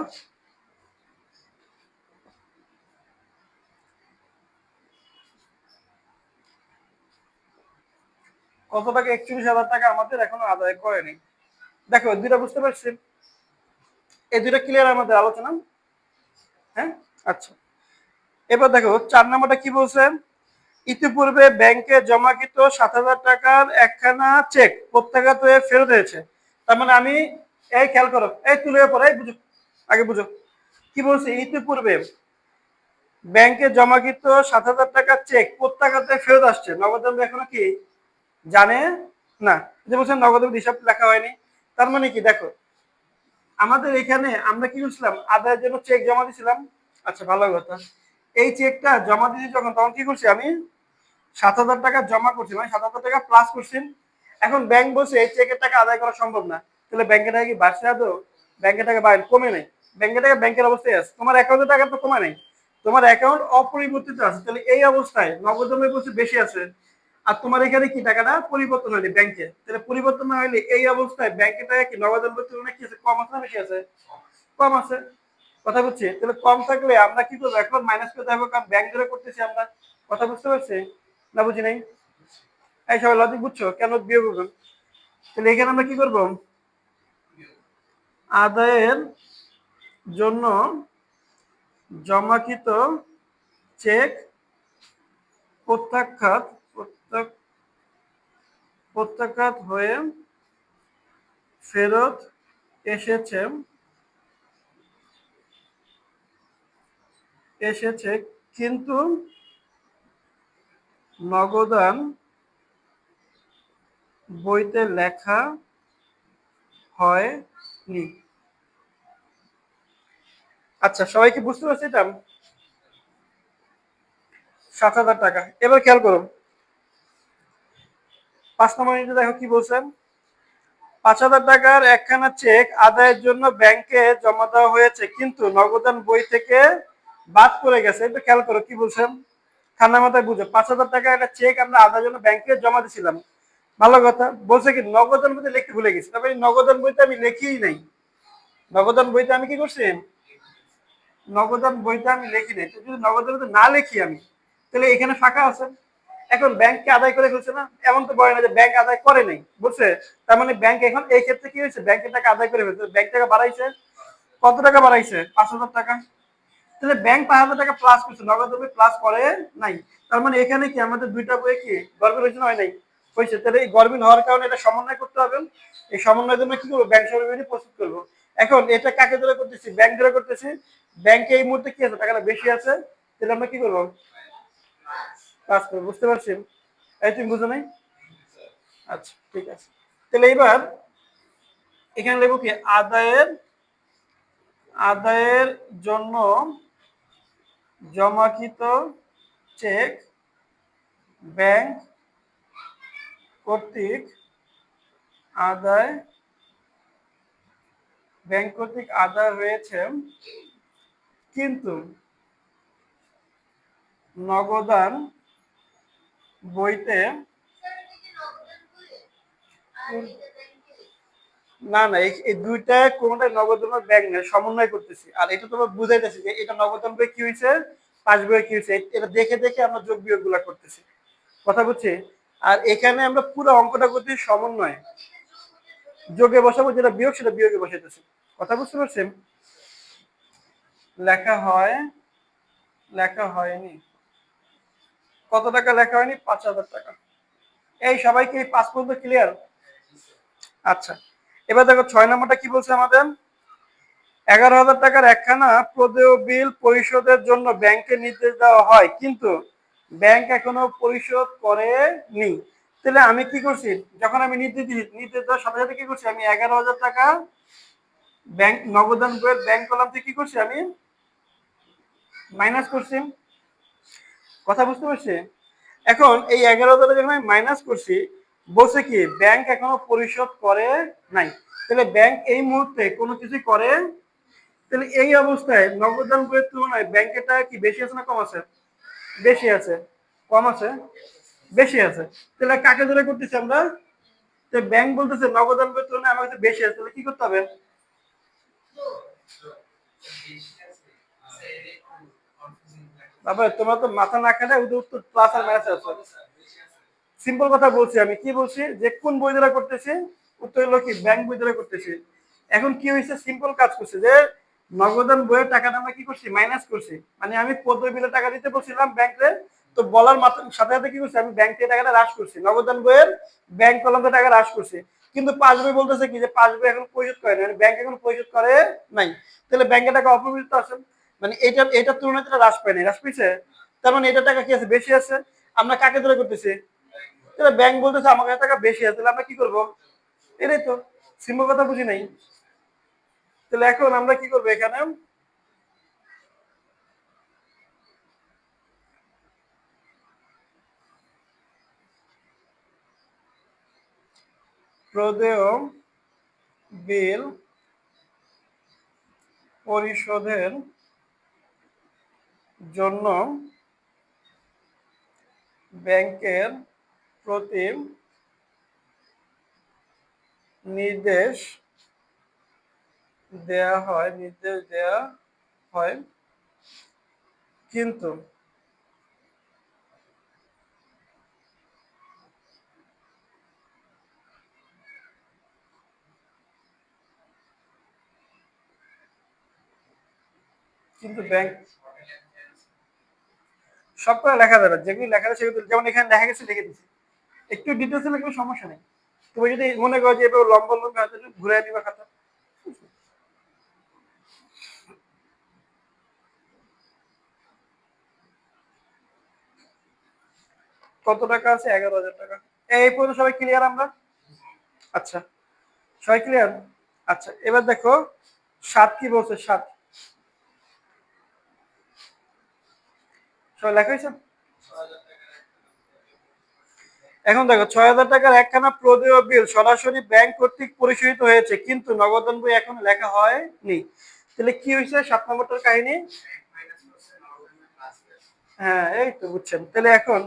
কত টাকা, 41,000 টাকা আমাদের এখনো আদায় করেনি। দেখো দুইটা বুঝতে পারছি, এই দুইটা ক্লিয়ার আমাদের আলোচনা। হ্যাঁ আচ্ছা, এবার দেখো 4 নম্বরটা কি বলছে, ইতিপূর্বে ব্যাংকে জমাকৃত 7,000 টাকার একখানা চেক প্রত্যাঘাত হয়ে ফেরত হয়েছে। তার মানে আমি, এই খেয়াল করো, এই তুলে পড়ে, এই বুঝো, আগে বুঝো কি বলছে, ইতিপূর্বে ব্যাংকে জমাকৃত 7,000 টাকার চেক প্রত্যাঘাত হয়ে ফেরত আসছে, নগদ এখনো কি জানে না, যে বলছেন নগদ হিসাব লেখা হয়নি। তার মানে কি দেখো, আমাদের এখানে আমরা কি করছিলাম, আদায়ের জন্য চেক জমা দিয়েছিলাম। আচ্ছা ভালো কথা, এই চেকটা জমা দিয়েছি যখন, তখন কি করছি আমি, 7,000 টাকা জমা করছি, মানে 7,000 টাকা প্লাস করছি। এখন ব্যাংক বলছে এই চেকের টাকা আদায় করা সম্ভব না, তাহলে ব্যাংকের টাকা কি বাড়ছে, আদৌ ব্যাংকের টাকা বাইরে কমে নাই, ব্যাংকের টাকা ব্যাংকের অবস্থায় আছে, তোমার অ্যাকাউন্টের টাকা তো কমে নাই, তোমার অ্যাকাউন্ট অপরিবর্তিত আছে। তাহলে এই অবস্থায় নগদ বলছে বেশি আছে, আর তোমার এখানে কি টাকাটা পরিবর্তন হয়নি ব্যাংকে, তাহলে পরিবর্তন না হলে এই অবস্থায় ব্যাংকের টাকা কি নগদ তুলনায় কি আছে, কম আছে না বেশি আছে, কম আছে। কথা বুঝছি? তাহলে কম থাকলে আমরা কি করবো, এখন মাইনাস করতে হবে, কারণ ব্যাংক ধরে করতেছি আমরা। কথা বুঝতে পারছি না বুঝি নাই? এই সবাই লজিক বুঝছো, কেন বিয়োগ করবেন? তাহলে এখানে আমরা কি করবো, আদায়ের জন্য জমাকৃত চেক প্রত্যাখ্যাত প্রত্যাখ্যাত হয়ে ফেরত এসেছে এসেছে কিন্তু নগদান বইতে লেখা হয়নি। আচ্ছা সবাই কি বুঝতে পারছি এটা? 7,000 টাকা। এবার খেয়াল করো 5 নম্বর ইউনিটে দেখো কি বলছেন, 5,000 টাকার একখানা চেক আদায়ের জন্য ব্যাংকে জমা দেওয়া হয়েছে কিন্তু নগদান বই থেকে বাদ পড়ে গেছে। এটা খেয়াল করো কি বলছেন, ঠান্ডা মাথায় বুঝো, 5,000 টাকা একটা চেক আমরা আদায়ের জন্য ব্যাংকে জমা দিয়েছিলাম, ভালো কথা। বলছে কি নগদান বইতে লিখতে ভুলে গেছি, তারপরে নগদান বইতে আমি লিখিই নাই, নগদান বইতে আমি কি করছি, নগদান বইতে আমি লিখি নাই। তো যদি নগদান বইতে না লিখি আমি, তাহলে এখানে ফাঁকা আছে। এখন ব্যাংককে আদায় করে ফেলছে না, এমন তো বলে না যে ব্যাংক আদায় করে নাই, বুঝছে? তার মানে ব্যাংক এখন এই ক্ষেত্রে কি হয়েছে, ব্যাংকের টাকা আদায় করে ফেলছে, ব্যাংক টাকা বাড়াইছে, কত টাকা বাড়াইছে, 5,000 টাকা। তাহলে ব্যাংক 5,000 টাকা প্লাস করছে, নগদ বই প্লাস করে নাই। তার মানে এখানে কি আমাদের দুইটা বই কি গড়মিল হয়েছে না হয় নাই, হয়েছে। তাহলে এই গড়মিল হওয়ার কারণে এটা সমন্বয় করতে হবে, এই সমন্বয়ের জন্য কি করবো, ব্যাংক সরবরাহ প্রস্তুত করবো। এখন এটা কাকে ধরে করতেছি, ব্যাংক ধরে করতেছি, ব্যাংকে এই মুহূর্তে কি আছে, টাকাটা বেশি আছে, তাহলে আমরা কি করবো, প্লাস করবো। বুঝতে পারছি? এই তুমি বুঝো নাই? আচ্ছা ঠিক আছে, তাহলে এবার এখানে লিখবো কি, আদায়ের আদায়ের জন্য জমাকৃত চেক ব্যাংক কর্তৃক আদায় ব্যাংক কর্তৃক আদায় হয়েছে, কিন্তু নগদান বইতে না না, এই দুইটা কোনটা নগদান ব্যাংক নেই, সমন্বয় করতেছি। আর এটা তোমার বুঝাইতেছি যে এটা নগদান বই কি হয়েছে, পাস বই কি হয়েছে, এটা দেখে দেখে আমরা যোগ বিয়োগ গুলা করতেছি। কথা বুঝছি? আর এখানে আমরা পুরো অঙ্কটা করতেছি সমন্বয়, যোগে বসাবো, যেটা বিয়োগ সেটা বিয়োগে বসাইতেছি। কথা বুঝতে পারছেন? লেখা হয়, লেখা হয়নি। কত টাকা লেখা হয়নি? 5,000 টাকা। এই সবাইকে এই 5 পর্যন্ত ক্লিয়ার? আচ্ছা, এবার দেখো 6 নম্বরটা কি বলছে আমাদের। 11,000 টাকার একখানা প্রদেয় বিল পরিশোধের জন্য ব্যাংকে নির্দেশ দেওয়া হয়, কিন্তু ব্যাংক এখনো পরিশোধ করেনি। তাহলে আমি কি করছি, যখন আমি নির্দেশ দেওয়ার সাথে সাথে কি করছি, আমি 11,000 টাকা ব্যাংক নগদান বইয়ের ব্যাংক কলাম থেকে কি করছি, আমি মাইনাস করছি। কথা বুঝতে পারছি? এখন এই 11,000 যখন আমি মাইনাস করছি, বলছে কি ব্যাংক এখনো পরিশোধ করে নাই। তাহলে ব্যাংক এই মুহূর্তে কোনো কিছু করে, তাহলে এই অবস্থায় নগদান বইয়ের তুলনায় ব্যাংকের টাকা কি বেশি আছে না কম আছে? বেশি আছে। কম আছে? বেশি আছে। তাহলে কাকে ধরে করতেছি আমরা? তো ব্যাংক বলতেছে নগদান বইয়ের তুলনায় আমার কাছে বেশি আছে, তাহলে কি করতে হবে? তারপরে তোমার তো মাথা না খাটে উত্তর প্লাস আর মাইনাস আছে। সিম্পল কথা বলছি, আমি কি বলছি যে কোন বই দ্বারা করতেছি, উত্তর হলো কি ব্যাংক বই দ্বারা করতেছি। এখন কি হয়েছে, সিম্পল কাজ করছে যে নগদান বইয়ের টাকাটা আমরা কি করছি, মাইনাস করছি। মানে আমি পদ্ম বিলে টাকা দিতে বলছিলাম ব্যাংকে, তো বলার মাত্র সাথে সাথে কি করছি, আমি ব্যাংক থেকে টাকাটা হ্রাস করছি, নগদান বইয়ের ব্যাংক কলমে টাকা হ্রাস করছি। কিন্তু পাঁচ বই বলতেছে কি যে পাঁচ বই এখন পরিশোধ করে নাই, ব্যাংক এখন পরিশোধ করে নাই। তাহলে ব্যাংকের টাকা অপরিশোধিত আছে, মানে এটার তুলনায় হ্রাস পায়নি, হ্রাস পেয়েছে। তার মানে এটার টাকা কি আছে, বেশি আছে। আমরা কাকে ধরে করতেছি? তাহলে ব্যাংক বলতেছে আমার কাছে টাকা বেশি আছে, তাহলে আমরা কি করবো? এটাই তো, সিম্পল কথা বুঝি নাই। তাহলে এখন আমরা কি করবো এখানে, প্রদেয় বিল পরিশোধের জন্য ব্যাংকের প্রতি নির্দেশ দেয়া হয়, কিন্তু কিন্তু ব্যাংক সব করে লেখা যাবে, যেগুলি লেখা আছে সেগুলো, যেমন এখানে লেখা গেছে লিখে দিচ্ছি, একটু ডিটেলসে লিখলে সমস্যা নেই। তুমি যদি মনে করো যে এবার লম্বা লম্বা হাতে ঘুরে নিবা খাতা। কত টাকা আছে? 11,000 টাকা। এই পর্যন্ত সবাই ক্লিয়ার আমরা? আচ্ছা, সবাই ক্লিয়ার? আচ্ছা, এবার দেখো 7 কি বলছে, 7 সবাই লেখা হয়েছে? এখন দেখো 6,000 টাকার একখানা প্রদেয় বিল সরাসরি ব্যাংক কর্তৃক পরিশোধিত হয়েছে, কিন্তু নগদান বই এখন লেখা হয়নি। তাহলে কি হয়েছে 7 নম্বরটার কাহিনী? হ্যাঁ, এই তো বুঝছেন। তাহলে এখন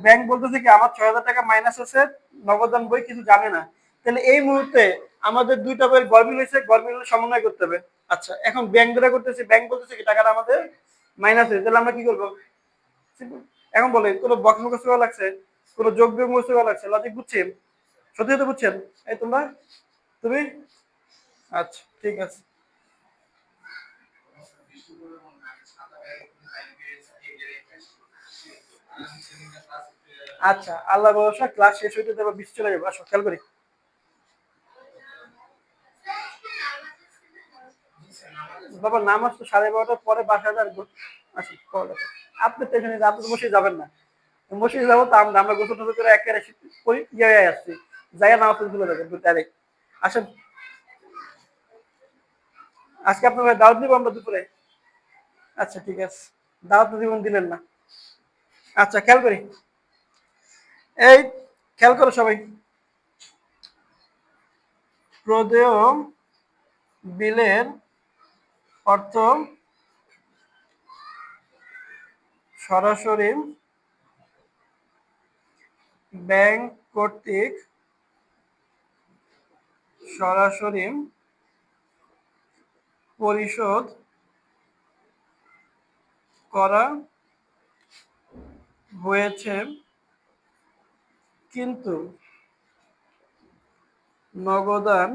ব্যাংক বলতেছে কি আমার 6,000 টাকা মাইনাস আছে, নগদান বই কিছু জানে না। তাহলে এই মুহূর্তে আমাদের দুইটা বইয়ের গড়মিল হয়েছে, গড়মিল সমন্বয় করতে হবে। আচ্ছা, এখন ব্যাংক দ্বারা করতেছে, ব্যাংক বলতেছে কি টাকাটা আমাদের মাইনাস হয়েছে, তাহলে আমরা কি করবো? Simple। এখন বলে কোনো বক্স মুখস্থ করা লাগছে, কোনো যোগ বিয়োগ মুখস্থ করা লাগছে, লজিক বুঝছেন? সত্যি তো বুঝছেন? এই তোমরা, তুমি? আচ্ছা, ঠিক আছে। আচ্ছা, আল্লাহ ভরসা, ক্লাস শেষ হইতে দেবো, বৃষ্টি চলে যাবো, আসো খেয়াল করি। বাবা নামাজ তো 12:30টার পরে বাসা যান। আসো পড়ালেখা। আপনি তো এখানে আপনি তো বসে যাবেন না, বসে যাবো তো আমরা গোসল টোসল করে একেবারে করি ইয়ে আসছি, যাইয়া নামাজ চলে যাবেন ডাইরেক্ট। আসেন, আজকে আপনার দাওয়াত দিব আমরা দুপুরে। আচ্ছা ঠিক আছে, দাওয়াত জীবন দিলেন না। আচ্ছা খেয়াল করি, এই খেয়াল করো সবাই। প্রদেয় বিলের অর্থ সরাসরি ব্যাংক কর্তৃক সরাসরি পরিশোধ করা হয়েছে, কিন্তু নগদান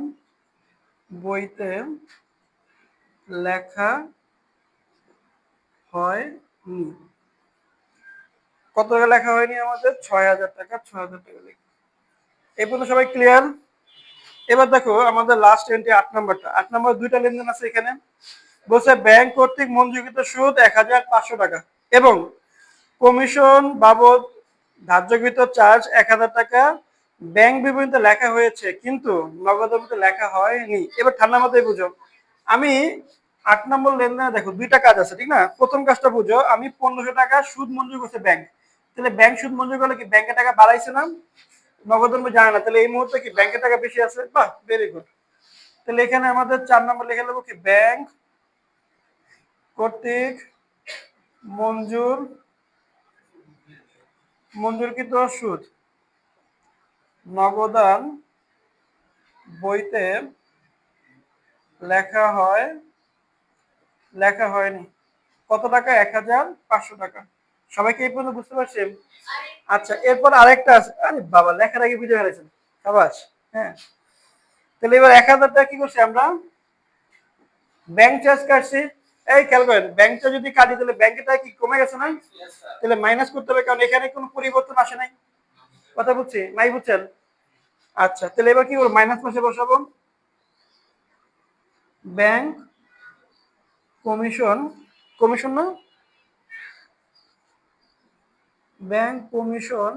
বইতে লেখা হয়নি। কত টাকা লেখা হয়নি আমাদের? ৬,০০০ টাকা। ৬,০০০ টাকা লেখা। এই পর্যন্ত সবাই ক্লিয়ার? এবার দেখো আমাদের লাস্ট এন্ট্রি ৮ নাম্বারটা। ৮ নাম্বার দুইটা লেনদেন আছে এখানে। বলছে ব্যাংক কর্তৃক মঞ্জুরকৃত সুদ ১,৫০০ টাকা এবং কমিশন বাবদ ধার্যকৃত চার্জ ১,০০০ টাকা ব্যাংক বিবরণীতে লেখা হয়েছে, কিন্তু নগদের মধ্যে লেখা হয়নি। এবার ঠান্ডা মাথায় বুঝো, আমি ৮ নম্বর লেনদেনে দেখো দুইটা কাজ আছে, ঠিক না? প্রথম কাজটা বুঝো, আমি ১৫০০ টাকা সুদ মঞ্জুর করছে ব্যাংক। তাহলে ব্যাংক সুদ মঞ্জুর করলে কি ব্যাংকের টাকা বাড়াইছে না? নগদের মধ্যে জানে না, তাহলে এই মুহূর্তে কি ব্যাংকের টাকা বেশি আছে? বাহ, ভেরি গুড। তাহলে এখানে আমাদের ৪ নম্বর লিখে নেবো কি, ব্যাংক কর্তৃক মঞ্জুরকৃত সুদ নগদান বইতে লেখা হয়নি। কত টাকা? ১,৫০০ টাকা। সবাইকে এই পর্যন্ত বুঝতে পারছেন? আচ্ছা, এরপর আরেকটা আছে। আরে বাবা, লেখার আগে বুঝে ফেলেছেন, সাবাস। হ্যাঁ, তাহলে এবার ১,০০০ টাকা কি করছি আমরা? ব্যাংক চার্জ কাটছি। এই খেয়াল করেন, ব্যাংক চার্জ যদি কাটি তাহলে ব্যাংকের টাকা কি কমে গেছে না? তাহলে মাইনাস করতে হবে, কারণ এখানে কোনো পরিবর্তন আসে নাই। কথা বুঝছি নাই? বুঝছেন? আচ্ছা, তাহলে এবার কি করবো? মাইনাস পাশে বসাবো ব্যাংক কমিশন। কমিশন না, ব্যাংক কমিশন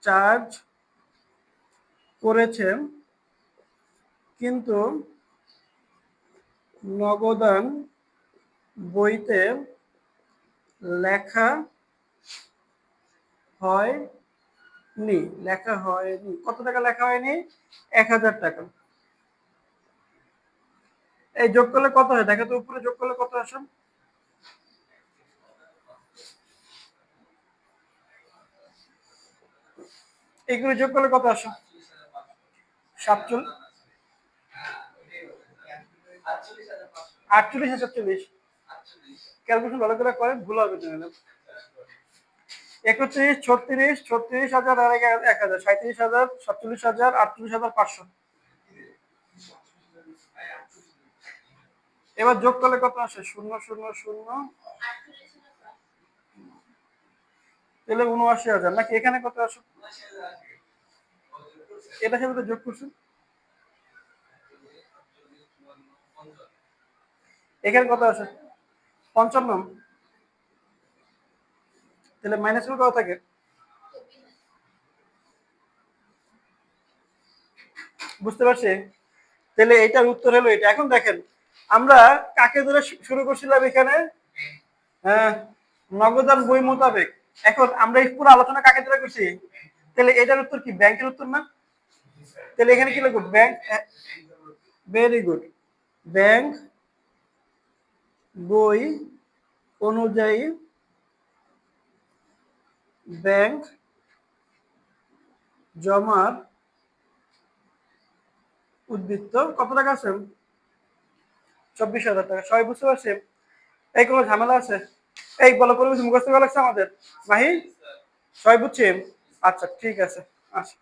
চার্জ করেছে, কিন্তু নগদান বইতে লেখা হয়নি। কত টাকা লেখা হয়নি? ১,০০০ টাকা। এই যোগ করলে কত হয় দেখো তো, উপরে যোগ করলে কত আসে? এইগুলো যোগ করলে কত আসে? ৪৮,০৪০। ক্যালকুলেশন ভালো করে করেন, ভুল হবে না। ৩১, ৩৬, ৩৬,০০০ আর ১,০০০, ৩৭,০০০, ৪৭,০০০, ৩৮,৫০০। এবার যোগ করলে কত আসে? ০,০০,০০। তাহলে ৭৯,০০০ নাকি? এখানে কত আসে? এটার সাথে যোগ করছেন, এখানে কত আসে? ৫৫। তাহলে মাইনাস কত থাকে? বুঝতে পারছি? তাহলে এটার উত্তর হলো এটা। এখন দেখেন, আমরা কাকে ধরে শুরু করছিলাম এখানে? হ্যাঁ, নগদান বই মোতাবেক। এখন আমরা এই পুরো আলোচনা কাকে ধরে করছি? তাহলে এটার উত্তর কি? ব্যাংকের উত্তর না? তাহলে এখানে কি লিখবো? ব্যাংক। Very good. ব্যাংক বই অনুযায়ী ব্যাংক জমার উদ্বৃত্ত কত টাকা আছে? ২৪,০০০ টাকা। সবাই বুঝতে পারছে? এই কোনো ঝামেলা আছে? এই বলো, কোনো কিছু মুখস্থ করা লাগছে আমাদের? মাহি, সবাই বুঝছি? আচ্ছা, ঠিক আছে। আচ্ছা।